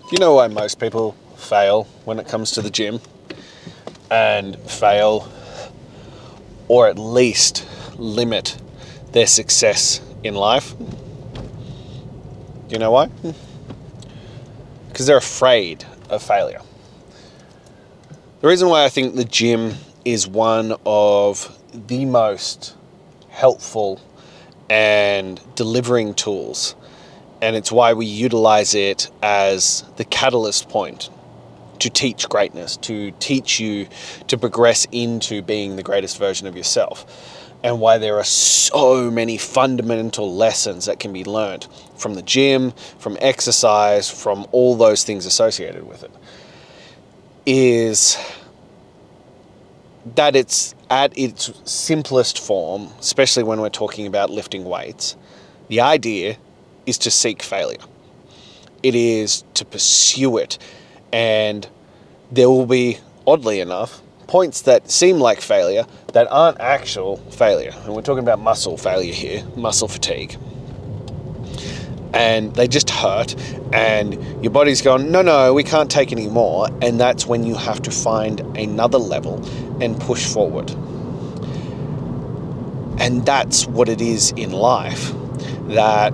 Do you know why most people fail when it comes to the gym? And fail, or at least limit their success in life? Do you know why? Because they're afraid of failure. The reason why I think the gym is one of the most helpful and delivering tools, and it's why we utilize it as the catalyst point to teach greatness, to teach you to progress into being the greatest version of yourself, and why there are so many fundamental lessons that can be learned from the gym, from exercise, from all those things associated with it, is that it's at its simplest form, especially when we're talking about lifting weights. The idea is to seek failure. It is to pursue it. And there will be, oddly enough, points that seem like failure that aren't actual failure. And we're talking about muscle failure here, muscle fatigue. And they just hurt, and your body's going, no, we can't take any more. And that's when you have to find another level and push forward. And that's what it is in life, that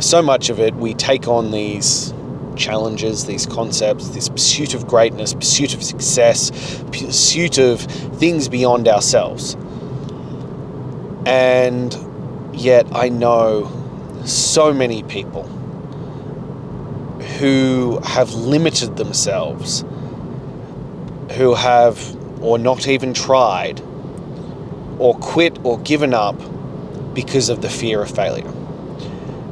so much of it, we take on these challenges, these concepts, this pursuit of greatness, pursuit of success, pursuit of things beyond ourselves. And yet I know so many people who have limited themselves, who have or not even tried or quit or given up because of the fear of failure.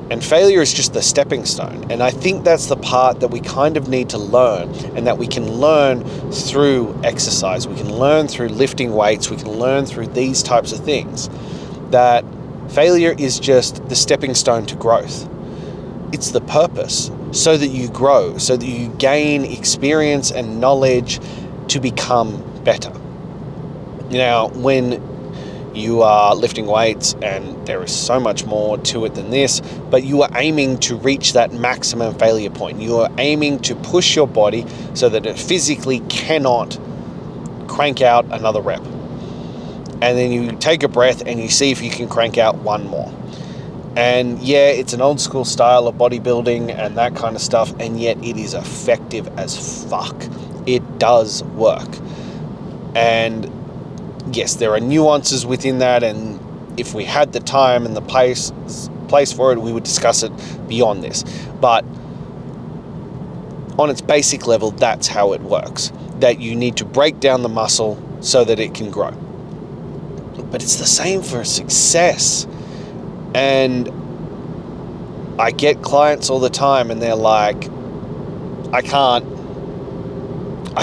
And failure is just the stepping stone. And I think that's the part that we kind of need to learn, and that we can learn through exercise. We can learn through lifting weights. We can learn through these types of things. That failure is just the stepping stone to growth. It's the purpose, so that you grow, so that you gain experience and knowledge to become better. Now, when you are lifting weights, and there is so much more to it than this, but you are aiming to reach that maximum failure point. You are aiming to push your body so that it physically cannot crank out another rep. And then you take a breath and you see if you can crank out one more. And yeah, it's an old school style of bodybuilding and that kind of stuff, and yet it is effective as fuck. It does work. And yes, there are nuances within that, and if we had the time and the place for it, we would discuss it beyond this. But on its basic level, that's how it works. That you need to break down the muscle so that it can grow. But it's the same for success. And I get clients all the time, and they're like, I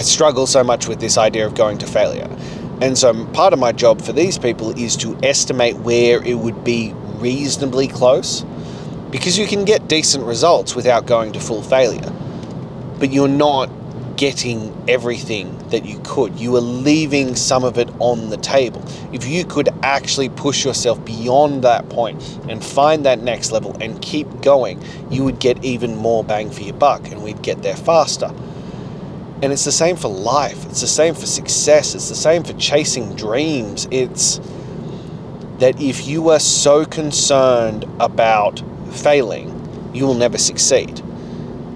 struggle so much with this idea of going to failure. And so part of my job for these people is to estimate where it would be reasonably close, because you can get decent results without going to full failure, but you're not getting everything that you could. You are leaving some of it on the table. If you could actually push yourself beyond that point and find that next level and keep going, you would get even more bang for your buck, and we'd get there faster. And it's the same for life. It's the same for success. It's the same for chasing dreams. It's that if you are so concerned about failing, you will never succeed,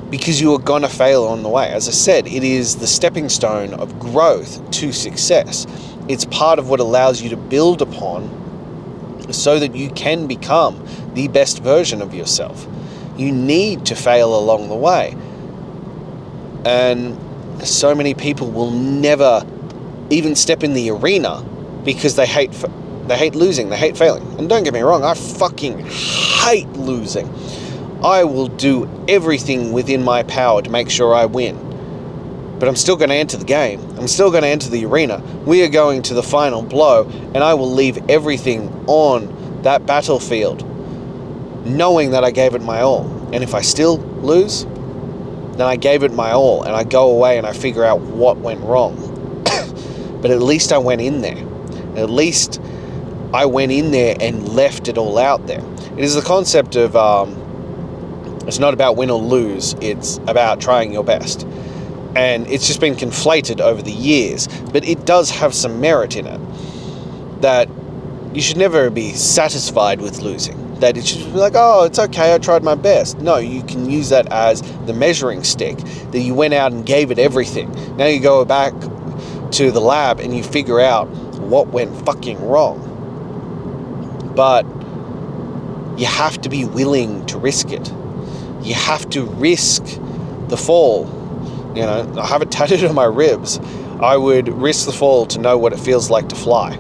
because you are going to fail on the way. As I said, it is the stepping stone of growth to success. It's part of what allows you to build upon so that you can become the best version of yourself. You need to fail along the way. And so many people will never even step in the arena because they hate losing, they hate failing. And don't get me wrong, I fucking hate losing. I will do everything within my power to make sure I win. But I'm still going to enter the game. I'm still going to enter the arena. We are going to the final blow, and I will leave everything on that battlefield, knowing that I gave it my all. And if I still lose, then I gave it my all, and I go away and I figure out what went wrong. But at least I went in there. At least I went in there and left it all out there. It is the concept of It's not about win or lose. It's about trying your best. And it's just been conflated over the years. But it does have some merit in it. That you should never be satisfied with losing. That it should be like, oh, it's okay, I tried my best. No, you can use that as the measuring stick. That you went out and gave it everything. Now you go back to the lab and you figure out what went fucking wrong. But you have to be willing to risk it. You have to risk the fall. You know, I have it tattooed on my ribs. I would risk the fall to know what it feels like to fly.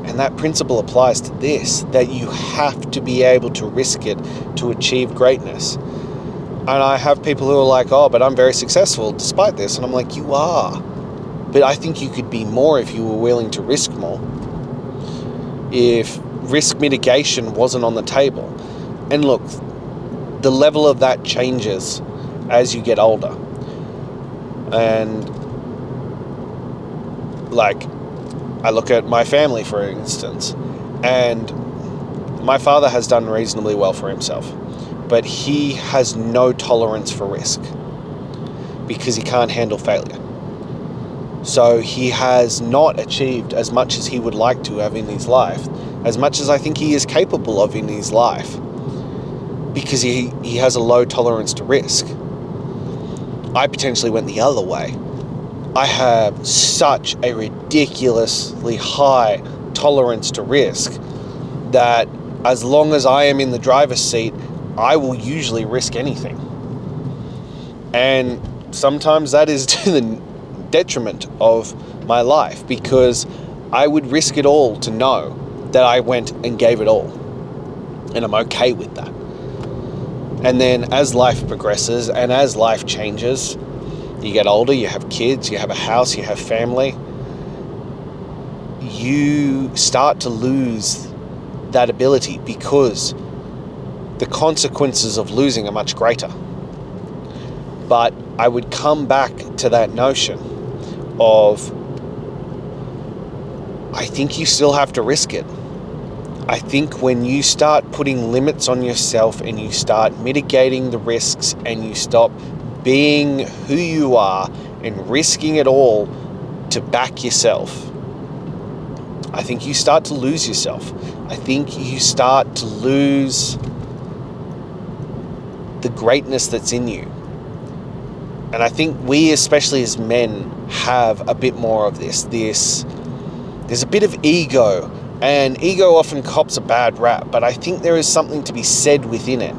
And that principle applies to this, that you have to be able to risk it to achieve greatness. And I have people who are like, oh, but I'm very successful despite this. And I'm like, you are. But I think you could be more if you were willing to risk more. If risk mitigation wasn't on the table. And look, the level of that changes as you get older. And like, I look at my family, for instance, and my father has done reasonably well for himself, but he has no tolerance for risk because he can't handle failure. So he has not achieved as much as he would like to have in his life, as much as I think he is capable of in his life, because he has a low tolerance to risk. I potentially went the other way. I have such a ridiculously high tolerance to risk that as long as I am in the driver's seat, I will usually risk anything. And sometimes that is to the detriment of my life, because I would risk it all to know that I went and gave it all. And I'm okay with that. And then as life progresses and as life changes, you get older, you have kids, you have a house, you have family, you start to lose that ability because the consequences of losing are much greater. But I would come back to that notion of, I think you still have to risk it. I think when you start putting limits on yourself and you start mitigating the risks and you stop being who you are and risking it all to back yourself, I think you start to lose yourself. I think you start to lose the greatness that's in you. And I think we, especially as men, have a bit more of this. There's a bit of ego, and ego often cops a bad rap, but I think there is something to be said within it,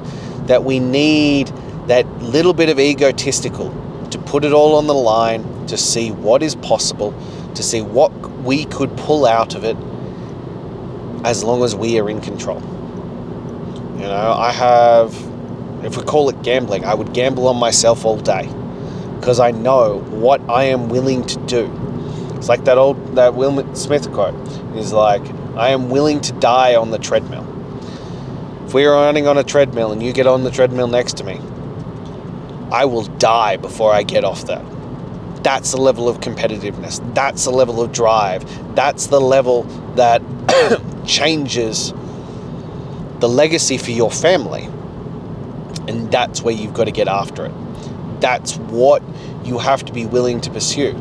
that we need that little bit of egotistical to put it all on the line, to see what is possible, to see what we could pull out of it as long as we are in control. You know, if we call it gambling, I would gamble on myself all day because I know what I am willing to do. It's like that Will Smith quote. He's like, I am willing to die on the treadmill. If we are running on a treadmill and you get on the treadmill next to me, I will die before I get off that. That's the level of competitiveness. That's the level of drive. That's the level that changes the legacy for your family. And that's where you've got to get after it. That's what you have to be willing to pursue.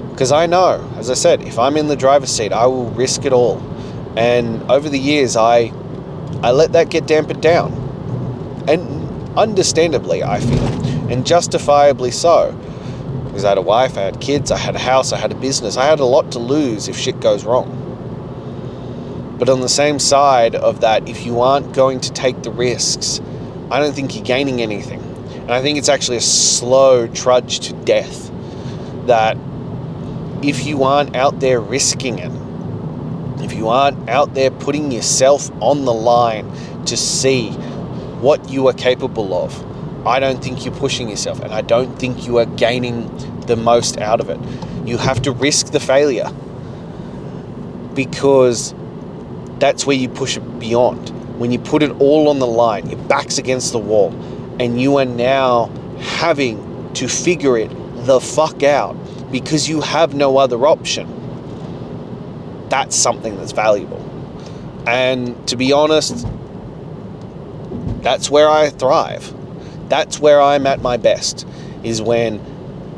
Because I know, as I said, if I'm in the driver's seat, I will risk it all. And over the years, I let that get dampened down. And understandably, I feel, and justifiably so. Because I had a wife, I had kids, I had a house, I had a business. I had a lot to lose if shit goes wrong. But on the same side of that, if you aren't going to take the risks, I don't think you're gaining anything. And I think it's actually a slow trudge to death. That if you aren't out there risking it, if you aren't out there putting yourself on the line to see what you are capable of, I don't think you're pushing yourself, and I don't think you are gaining the most out of it. You have to risk the failure, because that's where you push it beyond. When you put it all on the line, your back's against the wall, and you are now having to figure it the fuck out because you have no other option. That's something that's valuable. And to be honest, That's where I thrive. That's where I'm at my best, is when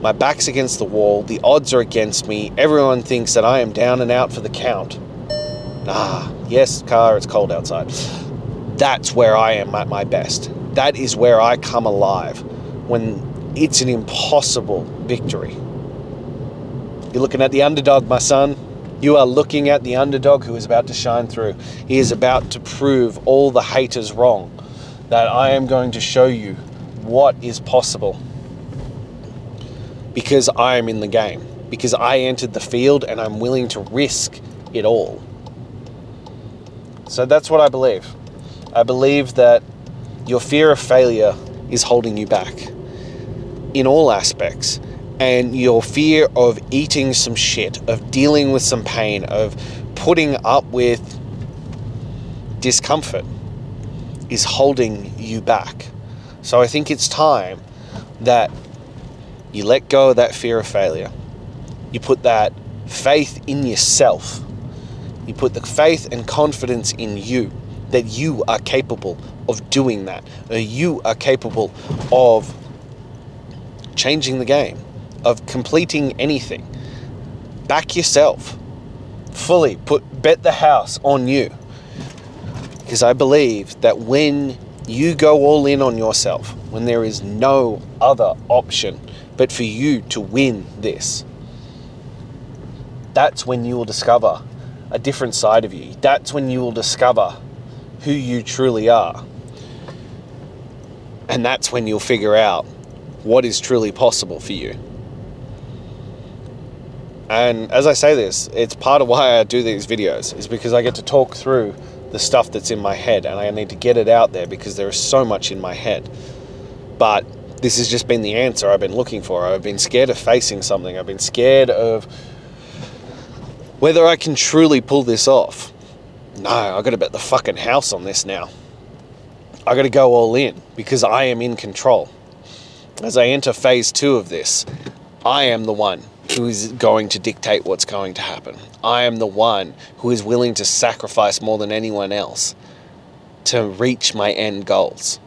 my back's against the wall, the odds are against me, everyone thinks that I am down and out for the count. Yes, car, it's cold outside. That's where I am at my best. That is where I come alive, when it's an impossible victory. You're looking at the underdog, my son. You are looking at the underdog who is about to shine through. He is about to prove all the haters wrong, that I am going to show you what is possible. Because I am in the game. Because I entered the field and I'm willing to risk it all. So that's what I believe. I believe that your fear of failure is holding you back in all aspects. And your fear of eating some shit, of dealing with some pain, of putting up with discomfort is holding you back. So I think it's time that you let go of that fear of failure. You put that faith in yourself. You put the faith and confidence in you, that you are capable of doing that. Or you are capable of changing the game, of completing anything. Back yourself. Fully bet the house on you. Because I believe that when you go all in on yourself, when there is no other option but for you to win this, that's when you will discover a different side of you. That's when you will discover who you truly are. And that's when you'll figure out what is truly possible for you. And as I say this, it's part of why I do these videos, is because I get to talk through the stuff that's in my head, and I need to get it out there because there is so much in my head. But this has just been the answer I've been looking for. I've been scared of facing something. I've been scared of whether I can truly pull this off. No, I've got to bet the fucking house on this now. I've got to go all in because I am in control. As I enter phase 2 of this, I am the one who is going to dictate what's going to happen. I am the one who is willing to sacrifice more than anyone else to reach my end goals.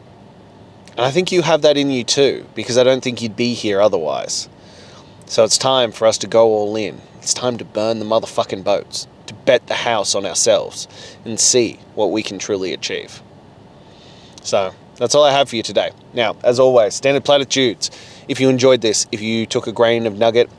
And I think you have that in you too, because I don't think you'd be here otherwise. So it's time for us to go all in. It's time to burn the motherfucking boats, to bet the house on ourselves and see what we can truly achieve. So that's all I have for you today. Now, as always, standard platitudes. If you enjoyed this, if you took a grain of nugget,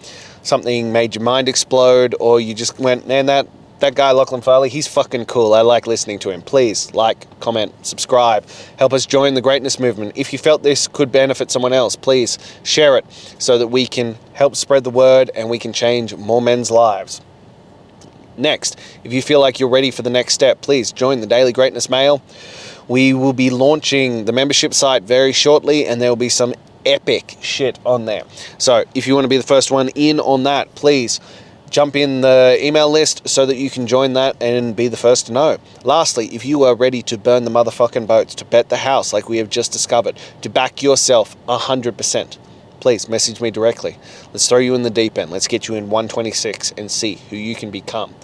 something made your mind explode, or you just went, man, that guy Lachlan Farley, he's fucking cool. I like listening to him. Please like, comment, subscribe. Help us join the greatness movement. If you felt this could benefit someone else, please share it so that we can help spread the word and we can change more men's lives. Next, if you feel like you're ready for the next step, please join the Daily Greatness Mail. We will be launching the membership site very shortly, and there will be some epic shit on there. So if you want to be the first one in on that, please jump in the email list so that you can join that and be the first to know. Lastly, if you are ready to burn the motherfucking boats, to bet the house like we have just discovered, to back yourself 100%, please message me directly. Let's throw you in the deep end. Let's get you in 126 and see who you can become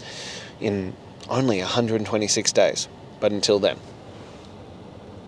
in only 126 days. But until then,